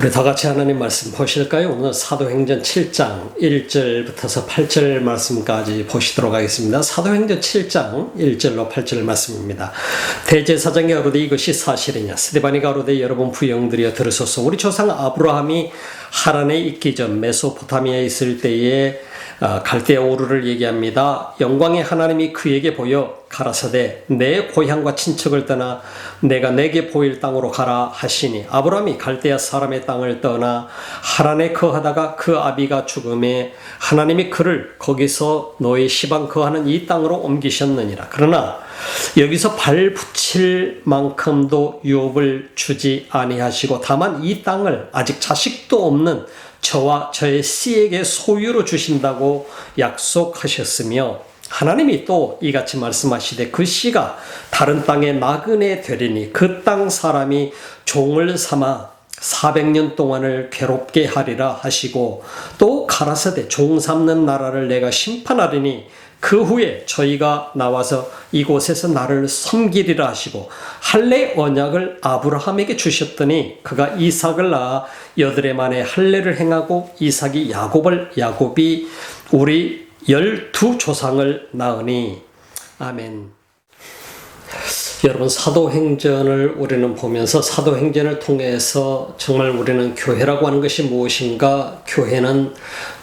우리 다 같이 하나님 말씀 보실까요? 오늘 사도행전 7장 1절부터서 8절 말씀까지 보시도록 하겠습니다. 사도행전 7장 1절로 8절 말씀입니다. 대제사장이 가로되 이것이 사실이냐? 스데반이 가로되 여러분 부영들이여 들으소서. 우리 조상 아브라함이 하란에 있기 전 메소포타미아에 있을 때에 갈대아 우르를 얘기합니다. 영광의 하나님이 그에게 보여 가라사대 내 고향과 친척을 떠나 내가 내게 보일 땅으로 가라 하시니 아브라함이 갈대아 사람의 땅을 떠나 하란에 거하다가 그 아비가 죽음에 하나님이 그를 거기서 너의 시방 거하는 이 땅으로 옮기셨느니라. 그러나 여기서 발 붙일 만큼도 유업을 주지 아니하시고 다만 이 땅을 아직 자식도 없는 저와 저의 씨에게 소유로 주신다고 약속하셨으며 하나님이 또 이같이 말씀하시되 그 씨가 다른 땅에 나그네 되리니 그 땅 사람이 종을 삼아 400년 동안을 괴롭게 하리라 하시고 또 가라사대 종 삼는 나라를 내가 심판하리니 그 후에 저희가 나와서 이곳에서 나를 섬기리라 하시고 할례 언약을 아브라함에게 주셨더니 그가 이삭을 낳아 8해 만에 할례를 행하고 이삭이 야곱이 우리 12조상을 낳으니 아멘. 여러분 사도행전을 우리는 보면서 사도행전을 통해서 정말 우리는 교회라고 하는 것이 무엇인가, 교회는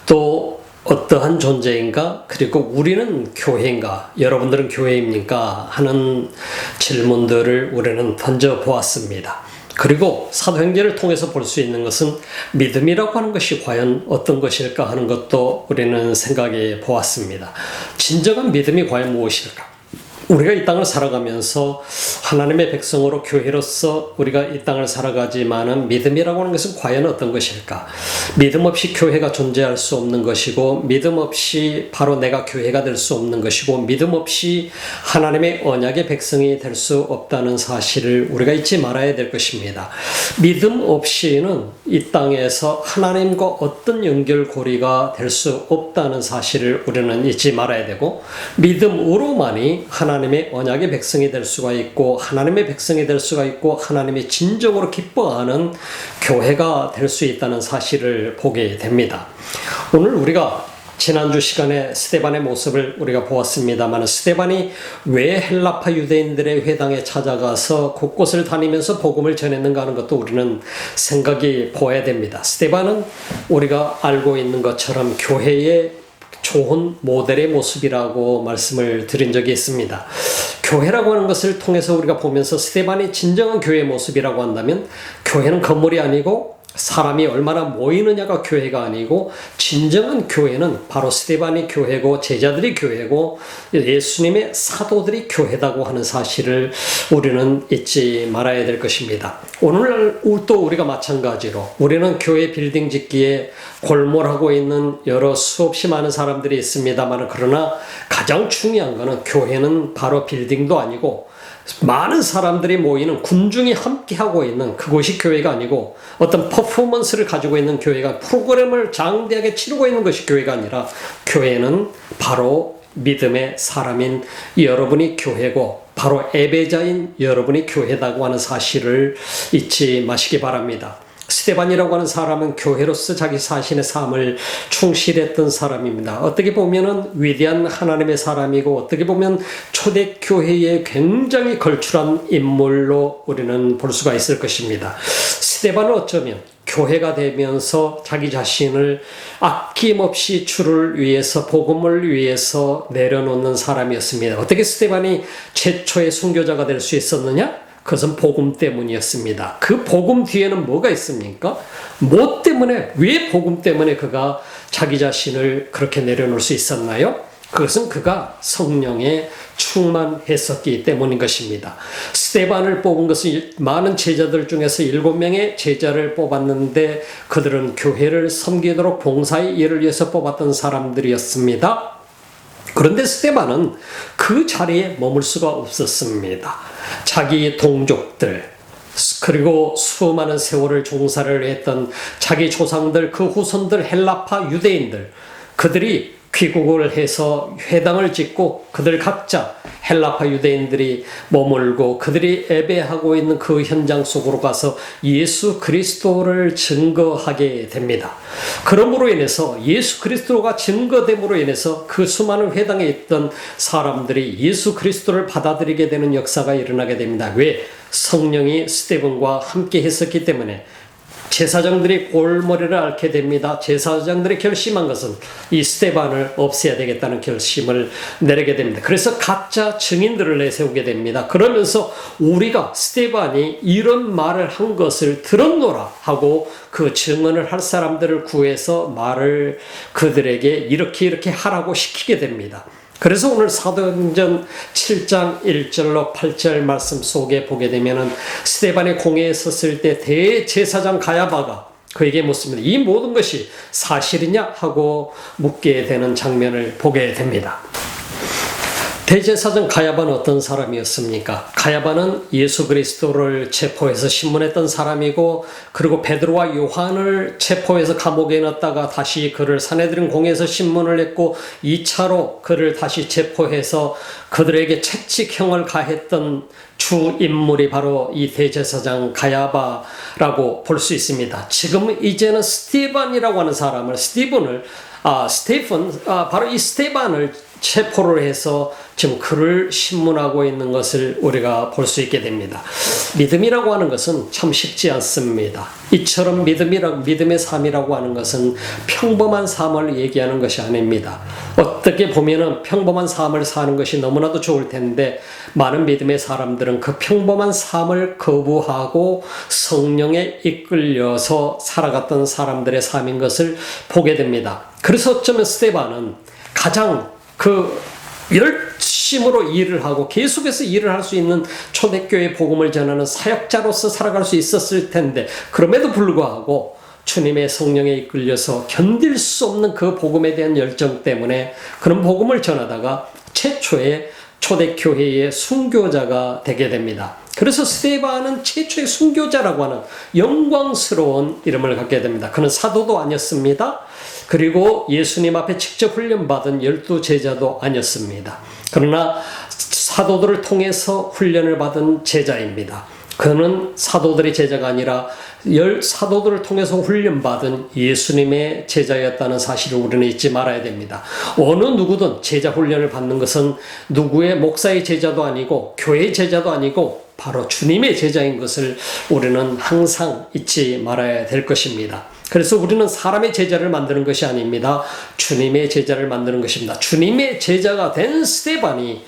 또 어떠한 존재인가, 그리고 우리는 교회인가, 여러분들은 교회입니까 하는 질문들을 우리는 던져보았습니다. 그리고 사도행전을 통해서 볼 수 있는 것은 믿음이라고 하는 것이 과연 어떤 것일까 하는 것도 우리는 생각해 보았습니다. 진정한 믿음이 과연 무엇일까? 우리가 이 땅을 살아가면서 하나님의 백성으로 교회로서 우리가 이 땅을 살아가지만은 믿음이라고 하는 것은 과연 어떤 것일까? 믿음 없이 교회가 존재할 수 없는 것이고 믿음 없이 바로 내가 교회가 될 수 없는 것이고 믿음 없이 하나님의 언약의 백성이 될 수 없다는 사실을 우리가 잊지 말아야 될 것입니다. 믿음 없이는 이 땅에서 하나님과 어떤 연결고리가 될 수 없다는 사실을 우리는 잊지 말아야 되고 믿음으로만이 하나님의 언약의 백성이 될 수가 있고 하나님의 백성이 될 수가 있고 하나님이 진정으로 기뻐하는 교회가 될 수 있다는 사실을 보게 됩니다. 오늘 우리가 지난주 시간에 스데반의 모습을 우리가 보았습니다만 스데반이 왜 헬라파 유대인들의 회당에 찾아가서 곳곳을 다니면서 복음을 전했는가 하는 것도 우리는 생각해 보아야 됩니다. 스데반은 우리가 알고 있는 것처럼 교회의 좋은 모델의 모습이라고 말씀을 드린 적이 있습니다. 교회라고 하는 것을 통해서 우리가 보면서 스데반이 진정한 교회의 모습이라고 한다면 교회는 건물이 아니고 사람이 얼마나 모이느냐가 교회가 아니고 진정한 교회는 바로 스데반이 교회고 제자들이 교회고 예수님의 사도들이 교회다고 하는 사실을 우리는 잊지 말아야 될 것입니다. 오늘 또 우리가 마찬가지로 우리는 교회 빌딩 짓기에 골몰하고 있는 여러 수없이 많은 사람들이 있습니다만 그러나 가장 중요한 것은 교회는 바로 빌딩도 아니고 많은 사람들이 모이는 군중이 함께하고 있는 그곳이 교회가 아니고 어떤 퍼포먼스를 가지고 있는 교회가 프로그램을 장대하게 치르고 있는 것이 교회가 아니라 교회는 바로 믿음의 사람인 여러분이 교회고 바로 예배자인 여러분이 교회다고 하는 사실을 잊지 마시기 바랍니다. 스데반이라고 하는 사람은 교회로서 자기 자신의 삶을 충실했던 사람입니다. 어떻게 보면은 위대한 하나님의 사람이고 어떻게 보면 초대교회에 굉장히 걸출한 인물로 우리는 볼 수가 있을 것입니다. 스데반은 어쩌면 교회가 되면서 자기 자신을 아낌없이 주를 위해서 복음을 위해서 내려놓는 사람이었습니다. 어떻게 스데반이 최초의 순교자가 될 수 있었느냐? 그것은 복음 때문이었습니다. 그 복음 뒤에는 뭐가 있습니까? 뭐 때문에, 왜 복음 때문에 그가 자기 자신을 그렇게 내려놓을 수 있었나요? 그것은 그가 성령에 충만했었기 때문인 것입니다. 스데반을 뽑은 것은 많은 제자들 중에서 7명의 제자를 뽑았는데 그들은 교회를 섬기도록 봉사의 일을 위해서 뽑았던 사람들이었습니다. 그런데 스데반은 그 자리에 머물 수가 없었습니다. 자기 동족들 그리고 수많은 세월을 종사를 했던 자기 조상들 그 후손들 헬라파 유대인들 그들이 귀국을 해서 회당을 짓고 그들 각자 헬라파 유대인들이 머물고 그들이 예배하고 있는 그 현장 속으로 가서 예수 그리스도를 증거하게 됩니다. 그러므로 인해서 예수 그리스도가 증거됨으로 인해서 그 수많은 회당에 있던 사람들이 예수 그리스도를 받아들이게 되는 역사가 일어나게 됩니다. 왜? 성령이 스데반과 함께 했었기 때문에. 제사장들이 골머리를 앓게 됩니다. 제사장들이 결심한 것은 이 스데반을 없애야 되겠다는 결심을 내리게 됩니다. 그래서 각자 증인들을 내세우게 됩니다. 그러면서 우리가 스데반이 이런 말을 한 것을 들었노라 하고 그 증언을 할 사람들을 구해서 말을 그들에게 이렇게 하라고 시키게 됩니다. 그래서 오늘 사도행전 7장 1절로 8절 말씀 속에 보게 되면은 스데반의 공회에 섰을 때 대제사장 가야바가 그에게 묻습니다. 이 모든 것이 사실이냐 하고 묻게 되는 장면을 보게 됩니다. 대제사장 가야바는 어떤 사람이었습니까? 가야바는 예수 그리스도를 체포해서 신문했던 사람이고, 그리고 베드로와 요한을 체포해서 감옥에 넣었다가 다시 그를 사내들인 공회에서 신문을 했고 2차로 그를 다시 체포해서 그들에게 채찍형을 가했던 주 인물이 바로 이 대제사장 가야바라고 볼 수 있습니다. 지금 이제는 스테반이라고 하는 사람을 바로 이 스테반을 체포를 해서 지금 그를 신문하고 있는 것을 우리가 볼 수 있게 됩니다. 믿음이라고 하는 것은 참 쉽지 않습니다. 이처럼 믿음의 삶이라고 하는 것은 평범한 삶을 얘기하는 것이 아닙니다. 어떻게 보면은 평범한 삶을 사는 것이 너무나도 좋을 텐데, 많은 믿음의 사람들은 그 평범한 삶을 거부하고 성령에 이끌려서 살아갔던 사람들의 삶인 것을 보게 됩니다. 그래서 어쩌면 스데반은 가장 열심으로 일을 하고 계속해서 일을 할 수 있는 초대교회 복음을 전하는 사역자로서 살아갈 수 있었을 텐데, 그럼에도 불구하고 주님의 성령에 이끌려서 견딜 수 없는 그 복음에 대한 열정 때문에 그런 복음을 전하다가 최초의 초대교회의 순교자가 되게 됩니다. 그래서 스데반은 최초의 순교자라고 하는 영광스러운 이름을 갖게 됩니다. 그는 사도도 아니었습니다. 그리고 예수님 앞에 직접 훈련받은 12제자도 아니었습니다. 그러나 사도들을 통해서 훈련을 받은 제자입니다. 그는 사도들의 제자가 아니라 사도들을 통해서 훈련받은 예수님의 제자였다는 사실을 우리는 잊지 말아야 됩니다. 어느 누구든 제자 훈련을 받는 것은 누구의 목사의 제자도 아니고 교회의 제자도 아니고 바로 주님의 제자인 것을 우리는 항상 잊지 말아야 될 것입니다. 그래서 우리는 사람의 제자를 만드는 것이 아닙니다. 주님의 제자를 만드는 것입니다. 주님의 제자가 된 스데반이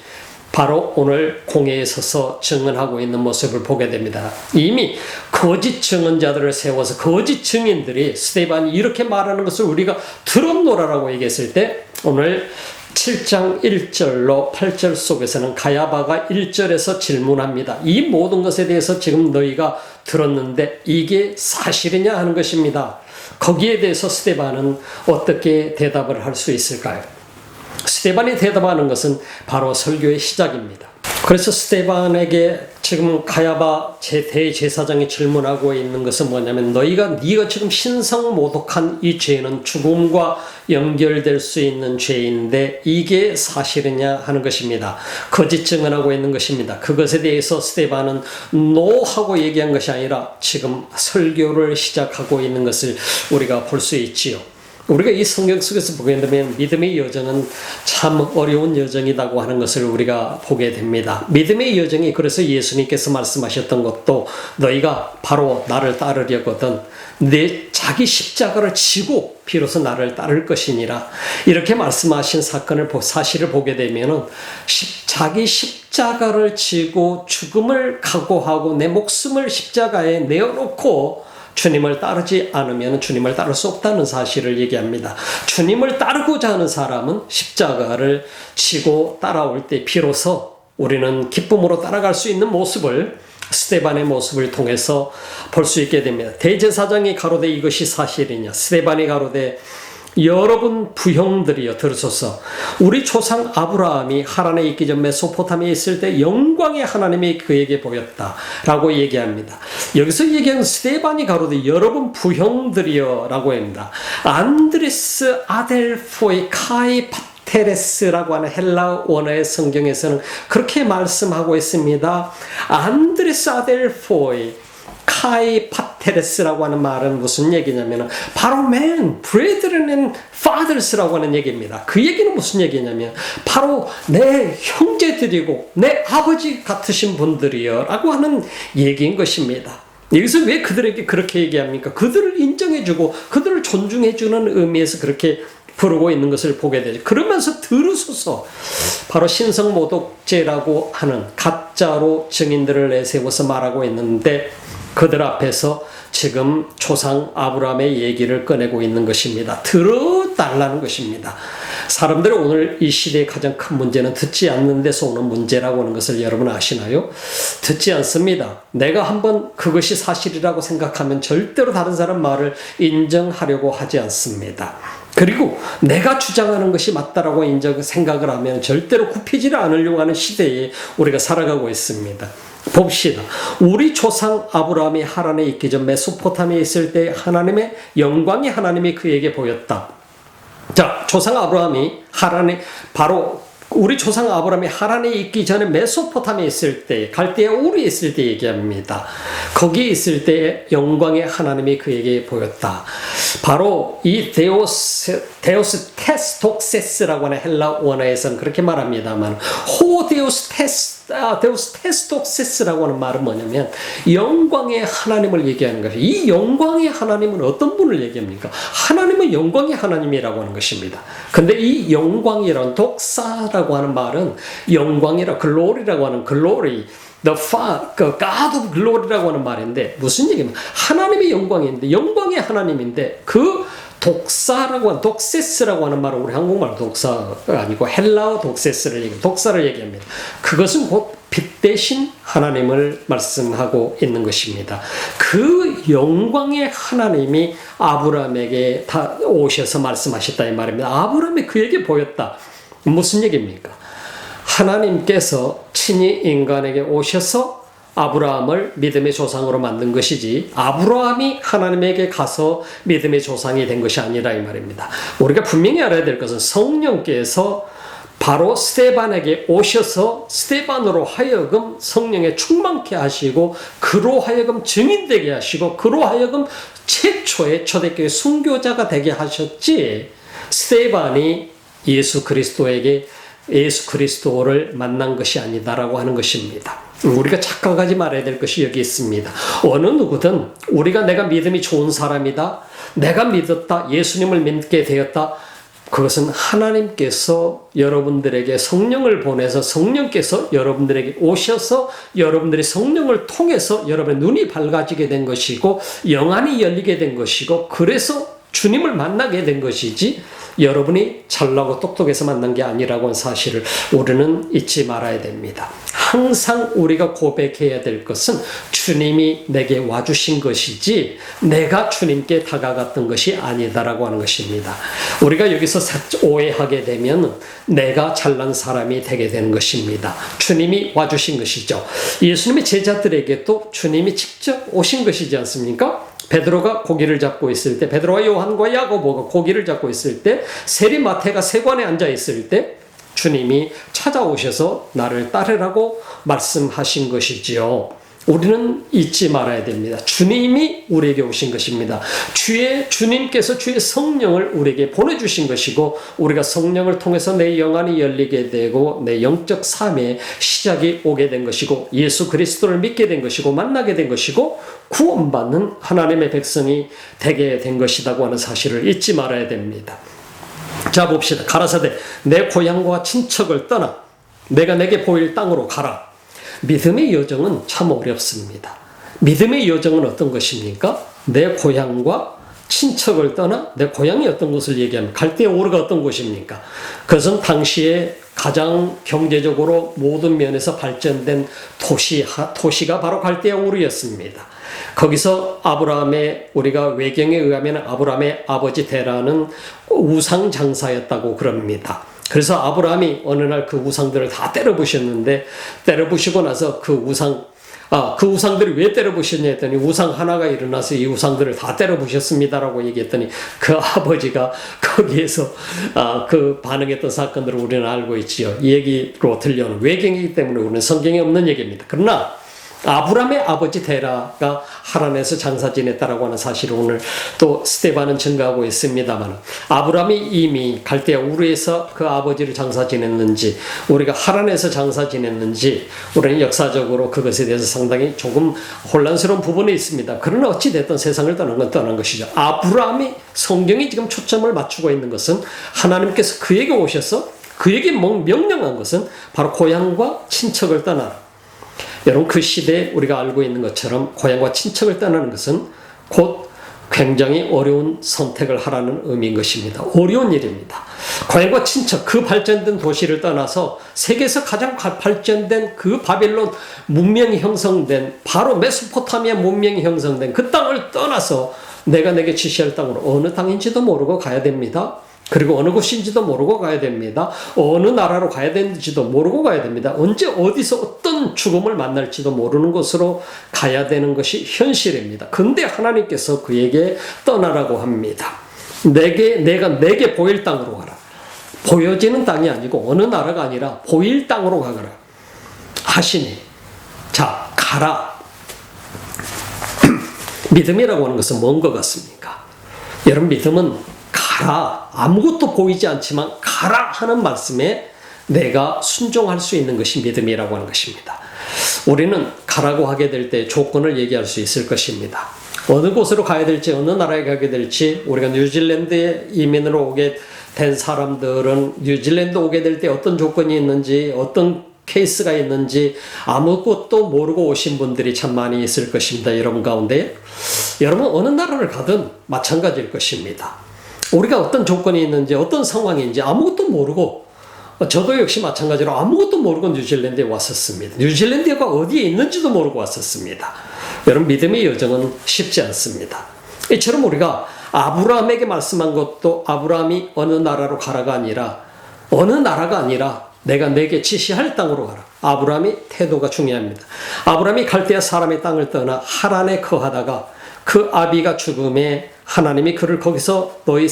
바로 오늘 공회에 서서 증언하고 있는 모습을 보게 됩니다. 이미 거짓 증언자들을 세워서 거짓 증인들이 스데반이 이렇게 말하는 것을 우리가 들었노라라고 얘기했을 때, 오늘 7장 1절로 8절 속에서는 가야바가 1절에서 질문합니다. 이 모든 것에 대해서 지금 너희가 들었는데 이게 사실이냐 하는 것입니다. 거기에 대해서 스데반은 어떻게 대답을 할 수 있을까요? 스데반이 대답하는 것은 바로 설교의 시작입니다. 그래서 스데반에게 지금 가야바 대제사장이 질문하고 있는 것은 뭐냐면, 네가 지금 신성모독한 이 죄는 죽음과 연결될 수 있는 죄인데 이게 사실이냐 하는 것입니다. 거짓 증언하고 있는 것입니다. 그것에 대해서 스데반은 노하고 얘기한 것이 아니라 지금 설교를 시작하고 있는 것을 우리가 볼 수 있지요. 우리가 이 성경 속에서 보게 되면 믿음의 여정은 참 어려운 여정이라고 하는 것을 우리가 보게 됩니다. 믿음의 여정이, 그래서 예수님께서 말씀하셨던 것도 너희가 바로 나를 따르려거든 내 자기 십자가를 지고 비로소 나를 따를 것이니라, 이렇게 말씀하신 사실을 보게 되면은 자기 십자가를 지고 죽음을 각오하고 내 목숨을 십자가에 내어놓고 주님을 따르지 않으면 주님을 따를 수 없다는 사실을 얘기합니다. 주님을 따르고자 하는 사람은 십자가를 지고 따라올 때 비로소 우리는 기쁨으로 따라갈 수 있는 모습을, 스데반의 모습을 통해서 볼 수 있게 됩니다. 대제사장이 가로되 이것이 사실이냐? 스데반이 가로되 여러분 부형들이여 들으소서. 우리 조상 아브라함이 하란에 있기 전 메소포타미아에 있을 때 영광의 하나님이 그에게 보였다 라고 얘기합니다. 여기서 얘기하는 스데반이 가로되 여러분 부형들이여 라고 합니다. 안드레스 아델포이 카이 파테레스라고 하는 헬라 원어의 성경에서는 그렇게 말씀하고 있습니다. 안드레스 아델포이 카이 파테레스라고 하는 말은 무슨 얘기냐면 바로 맨 brethren and fathers라고 하는 얘기입니다. 그 얘기는 무슨 얘기냐면 바로 내 형제들이고 내 아버지 같으신 분들이요 라고 하는 얘기인 것입니다. 여기서 왜 그들에게 그렇게 얘기합니까? 그들을 인정해주고 그들을 존중해주는 의미에서 그렇게 부르고 있는 것을 보게 되죠. 그러면서 들으소서. 바로 신성모독죄라고 하는 가짜로 증인들을 내세워서 말하고 있는데 그들 앞에서 지금 조상 아브라함의 얘기를 꺼내고 있는 것입니다. 들어달라는 것입니다. 사람들이 오늘 이 시대의 가장 큰 문제는 듣지 않는 데서 오는 문제라고 하는 것을 여러분 아시나요? 듣지 않습니다. 내가 한번 그것이 사실이라고 생각하면 절대로 다른 사람 말을 인정하려고 하지 않습니다. 그리고 내가 주장하는 것이 맞다라고 생각을 하면 절대로 굽히지를 않으려고 하는 시대에 우리가 살아가고 있습니다. 봅시다. 우리 조상 아브라함이 하란에 있기 전 메소포타미아에 있을 때 하나님의 영광이 하나님이 그에게 보였다. 자, 조상 아브라함이 하란에 바로 우리 조상 아브라함이 하란에 있기 전에 메소포타미아에 있을 때 갈대아 우르에 있을 때 얘기합니다. 거기에 있을 때 영광의 하나님이 그에게 보였다. 바로 이 데오스 테스톡세스라고 하는 헬라 원어에서는 그렇게 말합니다만 호데오스 테스톡세스라고 하는 말은 뭐냐면 영광의 하나님을 얘기하는 것이에요. 이 영광의 하나님은 어떤 분을 얘기합니까? 하나님은 영광의 하나님이라고 하는 것입니다. 근데 이 영광이란 독사라고 하는 말은 영광이라 글로리라고 하는 글로리 God of Glory라고 하는 말인데 무슨 얘기입니까? 하나님의 영광인데 영광의 하나님인데 그 독사라고 하는 독세스라고 하는 말은 우리 한국말 독사가 아니고 헬라어 독사를 얘기합니다. 그것은 곧 빛 대신 하나님을 말씀하고 있는 것입니다. 그 영광의 하나님이 아브라함에게 다 오셔서 말씀하셨다 이 말입니다. 아브라함이 그에게 보였다. 무슨 얘기입니까? 하나님께서 친히 인간에게 오셔서 아브라함을 믿음의 조상으로 만든 것이지 아브라함이 하나님에게 가서 믿음의 조상이 된 것이 아니라 이 말입니다. 우리가 분명히 알아야 될 것은 성령께서 바로 스데반에게 오셔서 스데반으로 하여금 성령에 충만케 하시고 그로 하여금 증인되게 하시고 그로 하여금 최초의 초대교회 순교자가 되게 하셨지 스데반이 예수 그리스도를 만난 것이 아니다라고 하는 것입니다. 우리가 착각하지 말아야 될 것이 여기 있습니다. 어느 누구든 우리가 내가 믿음이 좋은 사람이다, 내가 믿었다, 예수님을 믿게 되었다, 그것은 하나님께서 여러분들에게 성령을 보내서 성령께서 여러분들에게 오셔서 여러분들이 성령을 통해서 여러분의 눈이 밝아지게 된 것이고 영안이 열리게 된 것이고 그래서 주님을 만나게 된 것이지 여러분이 잘나고 똑똑해서 만난 게 아니라고 하는 사실을 우리는 잊지 말아야 됩니다. 항상 우리가 고백해야 될 것은 주님이 내게 와주신 것이지 내가 주님께 다가갔던 것이 아니다라고 하는 것입니다. 우리가 여기서 오해하게 되면 내가 잘난 사람이 되게 되는 것입니다. 주님이 와주신 것이죠. 예수님의 제자들에게도 주님이 직접 오신 것이지 않습니까? 베드로가 고기를 잡고 있을 때 베드로와 요한과 야고보가 고기를 잡고 있을 때 세리마태가 세관에 앉아 있을 때 주님이 찾아오셔서 나를 따르라고 말씀하신 것이지요. 우리는 잊지 말아야 됩니다. 주님이 우리에게 오신 것입니다. 주님께서 주의 성령을 우리에게 보내주신 것이고 우리가 성령을 통해서 내 영안이 열리게 되고 내 영적 삶의 시작이 오게 된 것이고 예수 그리스도를 믿게 된 것이고 만나게 된 것이고 구원받는 하나님의 백성이 되게 된 것이라고 하는 사실을 잊지 말아야 됩니다. 자 봅시다. 가라사대 내 고향과 친척을 떠나 내가 내게 보일 땅으로 가라. 믿음의 여정은 참 어렵습니다. 믿음의 여정은 어떤 것입니까? 내 고향과 친척을 떠나 내 고향이 어떤 곳을 얘기하면 갈대아 우르가 어떤 곳입니까? 그것은 당시에 가장 경제적으로 모든 면에서 발전된 도시가 바로 갈대아 우르였습니다. 거기서 아브라함의 우리가 외경에 의하면 아브라함의 아버지 테라는 우상 장사였다고 그럽니다. 그래서 아브라함이 어느 날 그 우상들을 다 때려부셨는데 때려부시고 나서 그 우상들이 왜 때려부셨냐 했더니 우상 하나가 일어나서 이 우상들을 다 때려부셨습니다라고 얘기했더니 그 아버지가 거기에서 그 반응했던 사건들을 우리는 알고 있지요. 이 얘기로 들려오는 외경이기 때문에 우리는 성경에 없는 얘기입니다. 그러나 아브라함의 아버지 데라가 하란에서 장사 지냈다라고 하는 사실을 오늘 또 스데반은 증거하고 있습니다만, 아브라함이 이미 갈대아 우르에서 그 아버지를 장사 지냈는지 우리가 하란에서 장사 지냈는지 우리는 역사적으로 그것에 대해서 상당히 조금 혼란스러운 부분이 있습니다. 그러나 어찌됐든 세상을 떠난 건 떠난 것이죠. 아브라함이 성경이 지금 초점을 맞추고 있는 것은 하나님께서 그에게 오셔서 그에게 명령한 것은 바로 고향과 친척을 떠나라. 여러분, 그 시대에 우리가 알고 있는 것처럼 고향과 친척을 떠나는 것은 곧 굉장히 어려운 선택을 하라는 의미인 것입니다. 어려운 일입니다. 고향과 친척, 그 발전된 도시를 떠나서 세계에서 가장 발전된 그 바빌론 문명이 형성된, 바로 메소포타미아 문명이 형성된 그 땅을 떠나서 내가 내게 지시할 땅으로 어느 땅인지도 모르고 가야 됩니다. 그리고 어느 곳인지도 모르고 가야 됩니다. 어느 나라로 가야 되는지도 모르고 가야 됩니다. 언제 어디서 어떤 죽음을 만날지도 모르는 곳으로 가야 되는 것이 현실입니다. 근데 하나님께서 그에게 떠나라고 합니다. 내게 보일 땅으로 가라. 보여지는 땅이 아니고 어느 나라가 아니라 보일 땅으로 가거라 하시니, 자, 가라. 믿음이라고 하는 것은 뭔 것 같습니까? 여러분, 믿음은 가라, 아무것도 보이지 않지만 가라 하는 말씀에 내가 순종할 수 있는 것이 믿음이라고 하는 것입니다. 우리는 가라고 하게 될 때 조건을 얘기할 수 있을 것입니다. 어느 곳으로 가야 될지, 어느 나라에 가게 될지, 우리가 뉴질랜드에 이민으로 오게 된 사람들은 뉴질랜드 오게 될 때 어떤 조건이 있는지, 어떤 케이스가 있는지 아무것도 모르고 오신 분들이 참 많이 있을 것입니다. 여러분 가운데, 여러분 어느 나라를 가든 마찬가지일 것입니다. 우리가 어떤 조건이 있는지, 어떤 상황인지 아무것도 모르고, 저도 역시 마찬가지로 아무것도 모르고 뉴질랜드에 왔었습니다. 뉴질랜드가 어디에 있는지도 모르고 왔었습니다. 여러분, 믿음의 여정은 쉽지 않습니다. 이처럼 우리가 아브라함에게 말씀한 것도 아브라함이 어느 나라로 가라가 아니라, 어느 나라가 아니라 내가 내게 지시할 땅으로 가라. 아브라함의 태도가 중요합니다. 아브라함이 갈대아 사람의 땅을 떠나 하란에 거하다가 그 아비가 죽음에 하나님이 그를 거기서 너희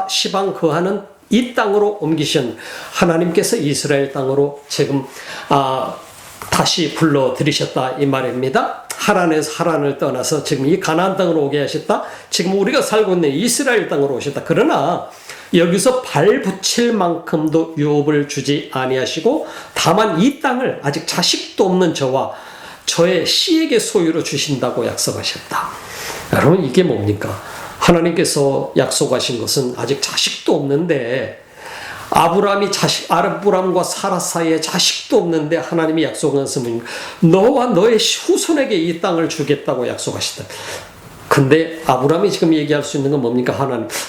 시방 거하는 이 땅으로 옮기신, 하나님께서 이스라엘 땅으로 지금 다시 불러들이셨다 이 말입니다. 하란에서 하란을 떠나서 지금 이 가나안 땅으로 오게 하셨다. 지금 우리가 살고 있는 이스라엘 땅으로 오셨다. 그러나 여기서 발 붙일 만큼도 유업을 주지 아니하시고 다만 이 땅을 아직 자식도 없는 저와 저의 씨에게 소유로 주신다고 약속하셨다. 여러분, 이게 뭡니까? 하나님께서 약속하신 것은 아직 자식도 없는데, 아브라함과 사라 사이에 자식도 없는데 하나님이 약속한 것은 너와 너의 후손에게 이 땅을 주겠다고 약속하시다. 근데 아브라함이 지금 얘기할 수 있는 건 뭡니까?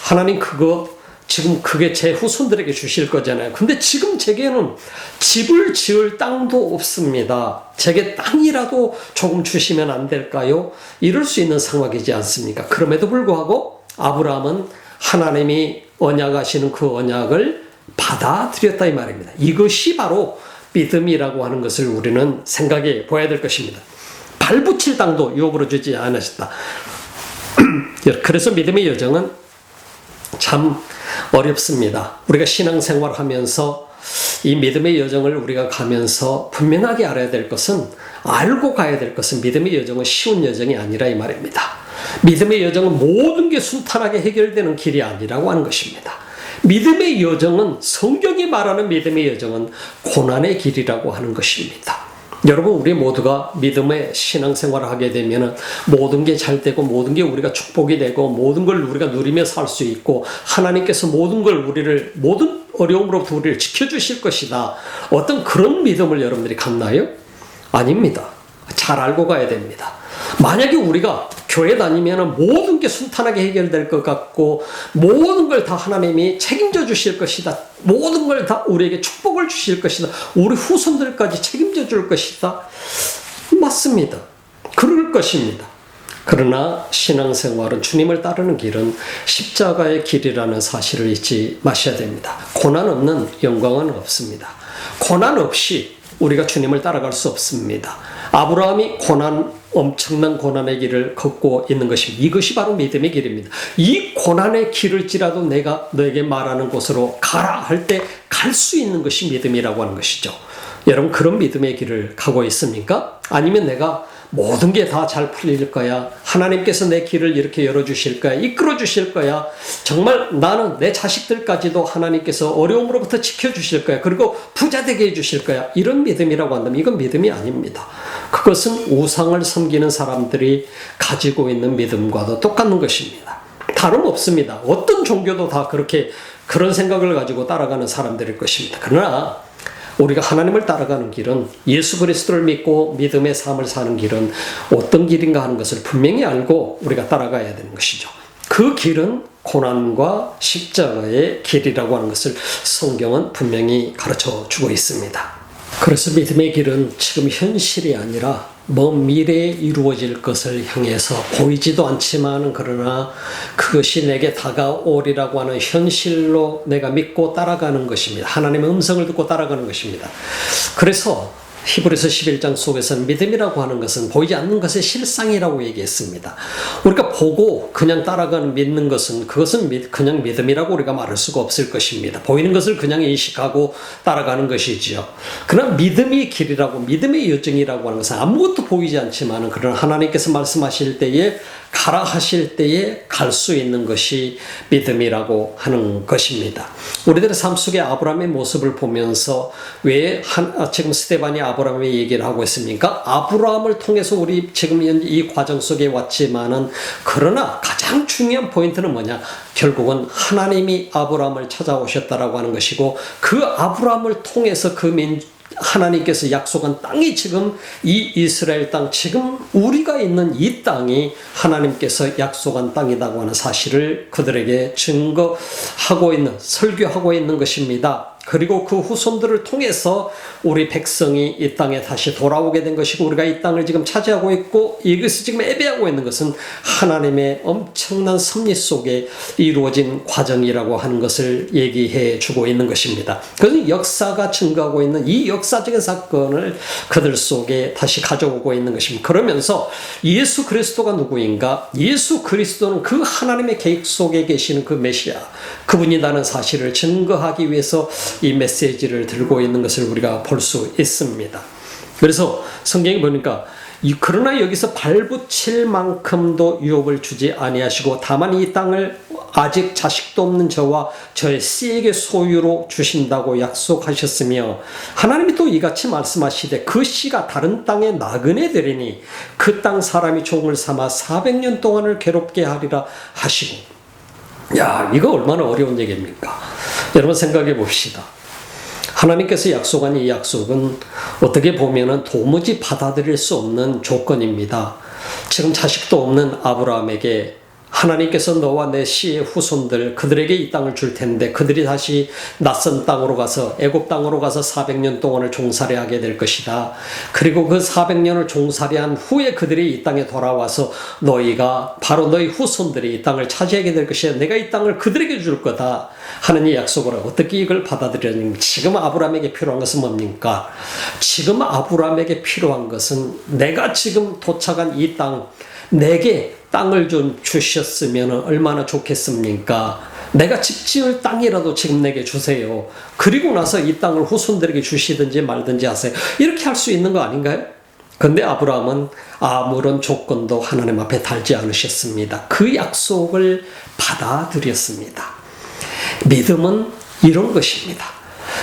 하나님 그거 지금 그게 제 후손들에게 주실 거잖아요. 근데 지금 제게는 집을 지을 땅도 없습니다. 제게 땅이라도 조금 주시면 안 될까요? 이럴 수 있는 상황이지 않습니까? 그럼에도 불구하고 아브라함은 하나님이 언약하시는 그 언약을 받아들였다 이 말입니다. 이것이 바로 믿음이라고 하는 것을 우리는 생각해 보아야 될 것입니다. 발붙일 땅도 유업으로 주지 않으셨다. 그래서 믿음의 여정은 참 어렵습니다. 우리가 신앙생활 하면서 이 믿음의 여정을 우리가 가면서 분명하게 알아야 될 것은, 알고 가야 될 것은, 믿음의 여정은 쉬운 여정이 아니라 이 말입니다. 믿음의 여정은 모든 게 순탄하게 해결되는 길이 아니라고 하는 것입니다. 믿음의 여정은, 성경이 말하는 믿음의 여정은 고난의 길이라고 하는 것입니다. 여러분, 우리 모두가 믿음의 신앙생활을 하게 되면 모든 게 잘 되고 모든 게 우리가 축복이 되고 모든 걸 우리가 누리며 살 수 있고 하나님께서 모든 어려움으로부터 우리를 지켜주실 것이다. 어떤 그런 믿음을 여러분들이 갖나요? 아닙니다. 잘 알고 가야 됩니다. 만약에 우리가 교회 다니면 모든 게 순탄하게 해결될 것 같고 모든 걸 다 하나님이 책임져 주실 것이다. 모든 걸 다 우리에게 축복을 주실 것이다. 우리 후손들까지 책임져 줄 것이다. 맞습니다. 그럴 것입니다. 그러나 신앙생활은, 주님을 따르는 길은 십자가의 길이라는 사실을 잊지 마셔야 됩니다. 고난 없는 영광은 없습니다. 고난 없이 우리가 주님을 따라갈 수 없습니다. 아브라함이 엄청난 고난의 길을 걷고 있는 것입니다. 이것이 바로 믿음의 길입니다. 이 고난의 길을지라도 내가 너에게 말하는 곳으로 가라 할 때 갈 수 있는 것이 믿음이라고 하는 것이죠. 여러분, 그런 믿음의 길을 가고 있습니까? 아니면 내가 모든 게 다 잘 풀릴 거야, 하나님께서 내 길을 이렇게 열어주실 거야, 이끌어 주실 거야, 정말 나는 내 자식들까지도 하나님께서 어려움으로부터 지켜주실 거야, 그리고 부자 되게 해주실 거야, 이런 믿음이라고 한다면 이건 믿음이 아닙니다. 그것은 우상을 섬기는 사람들이 가지고 있는 믿음과도 똑같은 것입니다. 다름없습니다. 어떤 종교도 다 그런 생각을 가지고 따라가는 사람들일 것입니다. 그러나 우리가 하나님을 따라가는 길은, 예수 그리스도를 믿고 믿음의 삶을 사는 길은 어떤 길인가 하는 것을 분명히 알고 우리가 따라가야 되는 것이죠. 그 길은 고난과 십자가의 길이라고 하는 것을 성경은 분명히 가르쳐 주고 있습니다. 그래서 믿음의 길은 지금 현실이 아니라 먼 미래에 이루어질 것을 향해서 보이지도 않지만, 그러나 그것이 내게 다가오리라고 하는 현실로 내가 믿고 따라가는 것입니다. 하나님의 음성을 듣고 따라가는 것입니다. 그래서 히브리서 11장 속에서는 믿음이라고 하는 것은 보이지 않는 것의 실상이라고 얘기했습니다. 우리가 보고 그냥 따라가는, 믿는 것은, 그것은 그냥 믿음이라고 우리가 말할 수가 없을 것입니다. 보이는 것을 그냥 인식하고 따라가는 것이지요. 그러나 믿음의 길이라고, 믿음의 여정이라고 하는 것은 아무것도 보이지 않지만, 그러나 하나님께서 말씀하실 때에, 가라 하실 때에 갈 수 있는 것이 믿음이라고 하는 것입니다. 우리들의 삶 속에 아브라함의 모습을 보면서 왜 지금 스데반이 아브라함의 얘기를 하고 있습니까? 아브라함을 통해서 우리 지금 이 과정 속에 왔지만은, 그러나 가장 중요한 포인트는 뭐냐? 결국은 하나님이 아브라함을 찾아오셨다라고 하는 것이고, 그 아브라함을 통해서 하나님께서 약속한 땅이 지금 이 이스라엘 땅, 지금 우리가 있는 이 땅이 하나님께서 약속한 땅이라고 하는 사실을 그들에게 증거하고 있는, 설교하고 있는 것입니다. 그리고 그 후손들을 통해서 우리 백성이 이 땅에 다시 돌아오게 된 것이고, 우리가 이 땅을 지금 차지하고 있고, 이것을 지금 예배하고 있는 것은 하나님의 엄청난 섭리 속에 이루어진 과정이라고 하는 것을 얘기해 주고 있는 것입니다. 그래서 역사가 증거하고 있는 이 역사적인 사건을 그들 속에 다시 가져오고 있는 것입니다. 그러면서 예수 그리스도가 누구인가? 예수 그리스도는 그 하나님의 계획 속에 계시는 그 메시아, 그분이라는 사실을 증거하기 위해서 이 메시지를 들고 있는 것을 우리가 볼 수 있습니다. 그래서 성경에 보니까, 그러나 여기서 발붙일 만큼도 유업을 주지 아니하시고, 다만 이 땅을 아직 자식도 없는 저와 저의 씨에게 소유로 주신다고 약속하셨으며, 하나님이 또 이같이 말씀하시되 그 씨가 다른 땅에 나그네 되리니 그 땅 사람이 종을 삼아 400년 동안을 괴롭게 하리라 하시고. 야, 이거 얼마나 어려운 얘기입니까? 여러분 생각해 봅시다. 하나님께서 약속한 이 약속은 어떻게 보면은 도무지 받아들일 수 없는 조건입니다. 지금 자식도 없는 아브라함에게 하나님께서 너와 내 씨의 후손들, 그들에게 이 땅을 줄 텐데, 그들이 다시 낯선 땅으로 가서, 애굽 땅으로 가서 400년 동안을 종살이하게 될 것이다. 그리고 그 400년을 종살이한 후에 그들이 이 땅에 돌아와서 너희가, 바로 너희 후손들이 이 땅을 차지하게 될 것이다. 내가 이 땅을 그들에게 줄 거다 하는 이 약속을 어떻게 이걸 받아들였는가? 지금 아브라함에게 필요한 것은 뭡니까? 지금 아브라함에게 필요한 것은, 내가 지금 도착한 이 땅, 내게 땅을 좀 주셨으면 얼마나 좋겠습니까? 내가 집 지을 땅이라도 지금 내게 주세요. 그리고 나서 이 땅을 후손들에게 주시든지 말든지 하세요. 이렇게 할 수 있는 거 아닌가요? 그런데 아브라함은 아무런 조건도 하나님 앞에 달지 않으셨습니다. 그 약속을 받아들였습니다. 믿음은 이런 것입니다.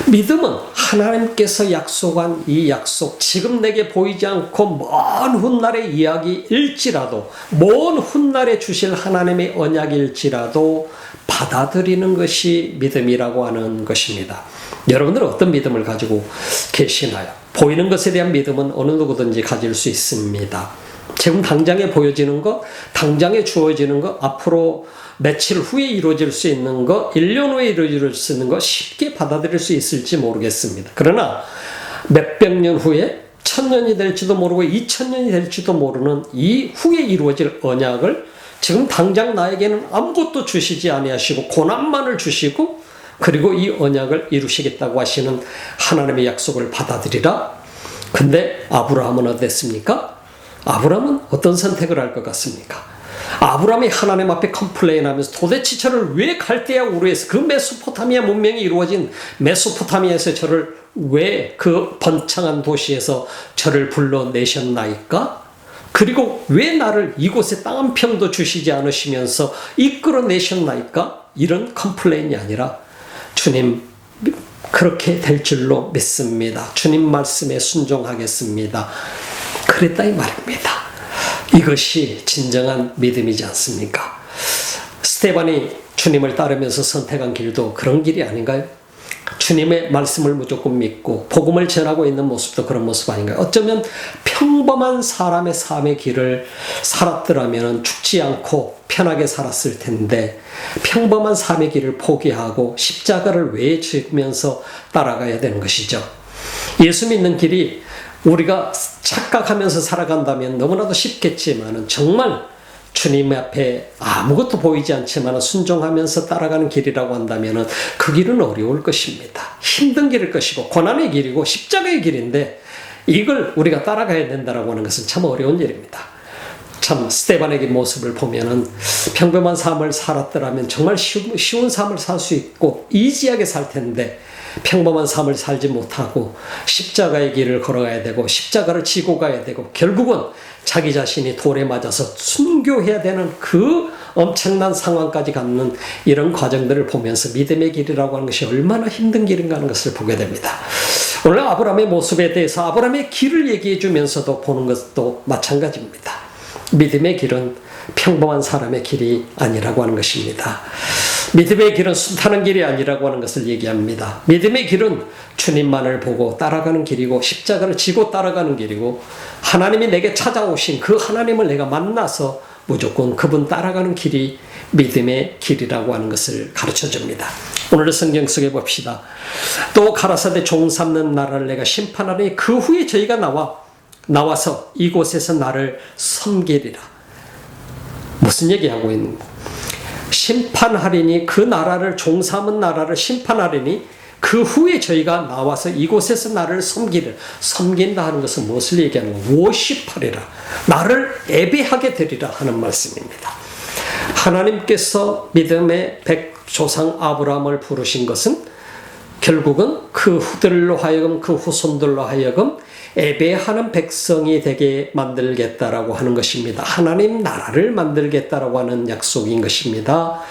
믿음은 하나님께서 약속한 이 약속, 지금 내게 보이지 않고 먼 훗날의 이야기일지라도, 먼 훗날에 주실 하나님의 언약일지라도 받아들이는 것이 믿음이라고 하는 것입니다. 여러분들은 어떤 믿음을 가지고 계시나요? 보이는 것에 대한 믿음은 어느 누구든지 가질 수 있습니다. 지금 당장에 보여지는 것, 당장에 주어지는 것, 앞으로 며칠 후에 이루어질 수 있는 것, 1년 후에 이루어질 수 있는 것 쉽게 받아들일 수 있을지 모르겠습니다. 그러나 몇백 년 후에, 천년이 될지도 모르고 2000년이 될지도 모르는 이 후에 이루어질 언약을 지금 당장 나에게는 아무것도 주시지 아니하시고 고난만을 주시고 그리고 이 언약을 이루시겠다고 하시는 하나님의 약속을 받아들이라. 근데 아브라함은 어땠습니까? 아브라함은 어떤 선택을 할 것 같습니까? 아브라함이 하나님 앞에 컴플레인하면서 도대체 저를 왜 갈대아 우르에서 그 메소포타미아 문명이 이루어진 메소포타미아에서 저를 왜 그 번창한 도시에서 저를 불러내셨나이까? 그리고 왜 나를 이곳에 땅 한 평도 주시지 않으시면서 이끌어내셨나이까? 이런 컴플레인이 아니라 주님 그렇게 될 줄로 믿습니다. 주님 말씀에 순종하겠습니다. 그랬다 이 말입니다. 이것이 진정한 믿음이지 않습니까? 스데반이 주님을 따르면서 선택한 길도 그런 길이 아닌가요? 주님의 말씀을 무조건 믿고 복음을 전하고 있는 모습도 그런 모습 아닌가요? 어쩌면 평범한 사람의 삶의 길을 살았더라면 죽지 않고 편하게 살았을 텐데 평범한 삶의 길을 포기하고 십자가를 왜 지면서 따라가야 되는 것이죠. 예수 믿는 길이 우리가 착각하면서 살아간다면 너무나도 쉽겠지만 정말 주님 앞에 아무것도 보이지 않지만 순종하면서 따라가는 길이라고 한다면 그 길은 어려울 것입니다. 힘든 길일 것이고 고난의 길이고 십자가의 길인데 이걸 우리가 따라가야 된다고 하는 것은 참 어려운 일입니다. 참 스데반의 모습을 보면은 평범한 삶을 살았더라면 정말 쉬운 삶을 살 수 있고 이지하게 살 텐데 평범한 삶을 살지 못하고 십자가의 길을 걸어가야 되고 십자가를 지고 가야 되고 결국은 자기 자신이 돌에 맞아서 순교해야 되는 그 엄청난 상황까지 갖는 이런 과정들을 보면서 믿음의 길이라고 하는 것이 얼마나 힘든 길인가 하는 것을 보게 됩니다. 오늘 아브라함의 모습에 대해서 아브라함의 길을 얘기해 주면서도 보는 것도 마찬가지입니다. 믿음의 길은 평범한 사람의 길이 아니라고 하는 것입니다. 믿음의 길은 순탄한 길이 아니라고 하는 것을 얘기합니다. 믿음의 길은 주님만을 보고 따라가는 길이고 십자가를 지고 따라가는 길이고 하나님이 내게 찾아오신 그 하나님을 내가 만나서 무조건 그분 따라가는 길이 믿음의 길이라고 하는 것을 가르쳐 줍니다. 오늘 성경 속에 봅시다. 또 가라사대 종 삼는 나라를 내가 심판하니 그 후에 저희가 나와서 이곳에서 나를 섬기리라. 무슨 얘기하고 있는 거예요? 심판하리니 그 나라를 종 삼은 나라를 심판하리니 그 후에 저희가 나와서 이곳에서 나를 섬긴다 하는 것은 무엇을 얘기하는 거예요? 워십하리라. 나를 예배하게 되리라 하는 말씀입니다. 하나님께서 믿음의 백조상 아브라함을 부르신 것은 결국은 그 후들로 하여금 그 후손들로 하여금 예배하는 백성이 되게 만들겠다라고 하는 것입니다. 하나님 나라를 만들겠다라고 하는 약속인 것입니다.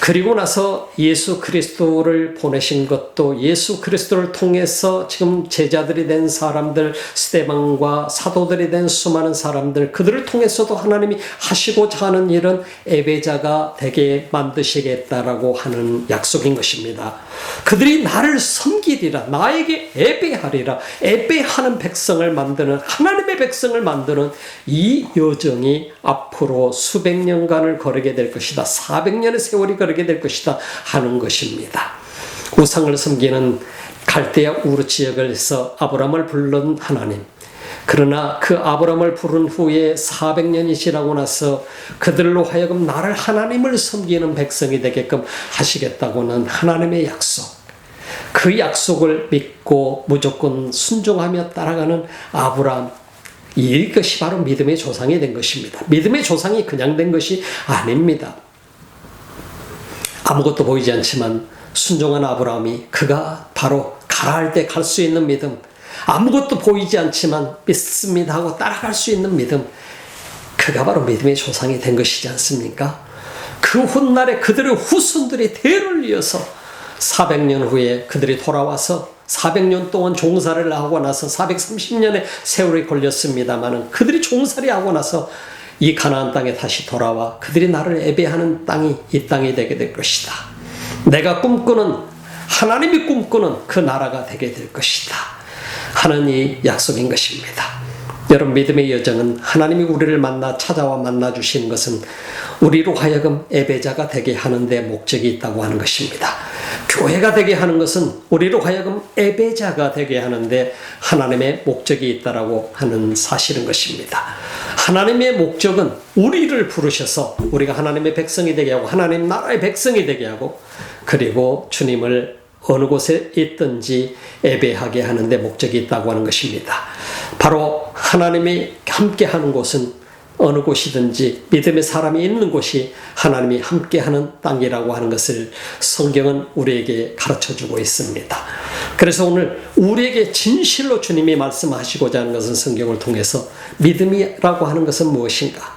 그리고 나서 예수 그리스도를 보내신 것도 예수 그리스도를 통해서 지금 제자들이 된 사람들, 스데반과 사도들이 된 수많은 사람들, 그들을 통해서도 하나님이 하시고자 하는 일은 예배자가 되게 만드시겠다라고 하는 약속인 것입니다. 그들이 나를 섬기리라, 나에게 예배하리라, 예배하는 백성을 만드는, 하나님의 백성을 만드는 이 여정이 앞으로 수백 년간을 거르게 될 것이다. 400년의 세월이 거르게 될 것이다 하는 것입니다. 우상을 섬기는 갈대아 우르 지역에서 아브라함을 부른 하나님, 그러나 그 아브라함을 부른 후에 400년이 지나고 나서 그들로 하여금 나를 하나님을 섬기는 백성이 되게끔 하시겠다고는 하나님의 약속, 그 약속을 믿고 무조건 순종하며 따라가는 아브라함, 이것이 바로 믿음의 조상이 된 것입니다. 믿음의 조상이 그냥 된 것이 아닙니다. 아무것도 보이지 않지만 순종한 아브라함이 그가 바로 가라 할 때 갈 수 있는 믿음, 아무것도 보이지 않지만 믿습니다 하고 따라갈 수 있는 믿음, 그가 바로 믿음의 조상이 된 것이지 않습니까? 그 훗날에 그들의 후손들이 대를 이어서 400년 후에 그들이 돌아와서 400년 동안 종살이를 하고 나서 430년의 세월이 걸렸습니다만 그들이 종살이 하고 나서 이 가나안 땅에 다시 돌아와 그들이 나를 예배하는 땅이 이 땅이 되게 될 것이다. 내가 꿈꾸는, 하나님이 꿈꾸는 그 나라가 되게 될 것이다 하는 이 약속인 것입니다. 여러분, 믿음의 여정은 하나님이 우리를 찾아와 만나주시는 것은 우리로 하여금 예배자가 되게 하는 데 목적이 있다고 하는 것입니다. 교회가 되게 하는 것은 우리로 하여금 예배자가 되게 하는데 하나님의 목적이 있다라고 하는 사실인 것입니다. 하나님의 목적은 우리를 부르셔서 우리가 하나님의 백성이 되게 하고 하나님 나라의 백성이 되게 하고 그리고 주님을 어느 곳에 있든지 예배하게 하는 데 목적이 있다고 하는 것입니다. 바로 하나님이 함께하는 곳은 어느 곳이든지 믿음의 사람이 있는 곳이 하나님이 함께하는 땅이라고 하는 것을 성경은 우리에게 가르쳐주고 있습니다. 그래서 오늘 우리에게 진실로 주님이 말씀하시고자 하는 것은 성경을 통해서 믿음이라고 하는 것은 무엇인가?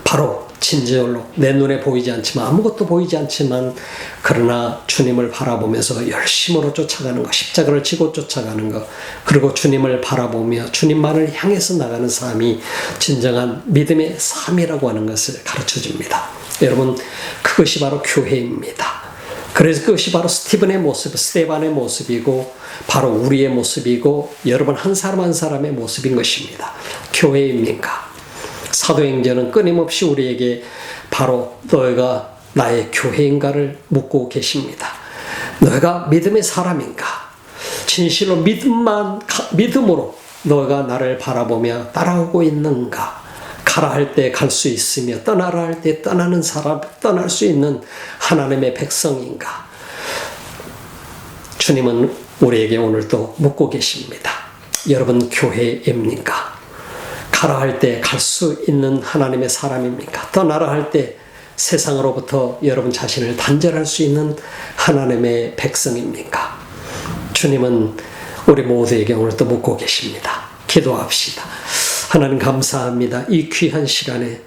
바로 진절로 내 눈에 보이지 않지만 아무것도 보이지 않지만 그러나 주님을 바라보면서 열심으로 쫓아가는 것, 십자가를 지고 쫓아가는 것, 그리고 주님을 바라보며 주님만을 향해서 나가는 삶이 진정한 믿음의 삶이라고 하는 것을 가르쳐줍니다. 여러분, 그것이 바로 교회입니다. 그래서 그것이 바로 스테반의 모습이고 바로 우리의 모습이고 여러분 한 사람 한 사람의 모습인 것입니다. 교회입니까? 사도행전은 끊임없이 우리에게 바로 너희가 나의 교회인가를 묻고 계십니다. 너희가 믿음의 사람인가? 진실로 믿음으로 너희가 나를 바라보며 따라오고 있는가? 가라 할 때 갈 수 있으며 떠나라 할 때 떠나는 사람, 떠날 수 있는 하나님의 백성인가? 주님은 우리에게 오늘도 묻고 계십니다. 여러분 교회입니까? 가라 할 때 갈 수 있는 하나님의 사람입니까? 떠나라 할 때 세상으로부터 여러분 자신을 단절할 수 있는 하나님의 백성입니까? 주님은 우리 모두에게 오늘도 묻고 계십니다. 기도합시다. 하나님 감사합니다. 이 귀한 시간에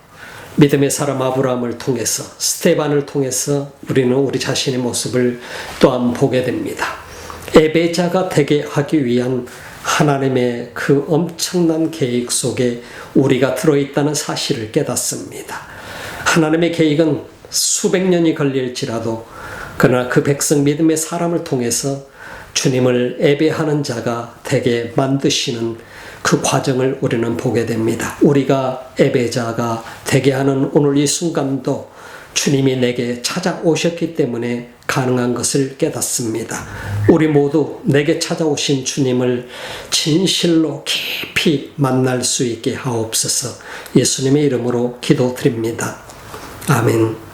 믿음의 사람 아브라함을 통해서 스테반을 통해서 우리는 우리 자신의 모습을 또한 보게 됩니다. 예배자가 되게 하기 위한 하나님의 그 엄청난 계획 속에 우리가 들어있다는 사실을 깨닫습니다. 하나님의 계획은 수백 년이 걸릴지라도 그러나 그 백성 믿음의 사람을 통해서 주님을 예배하는 자가 되게 만드시는 그 과정을 우리는 보게 됩니다. 우리가 예배자가 되게 하는 오늘 이 순간도 주님이 내게 찾아오셨기 때문에 가능한 것을 깨닫습니다. 우리 모두 내게 찾아오신 주님을 진실로 깊이 만날 수 있게 하옵소서. 예수님의 이름으로 기도드립니다. 아멘.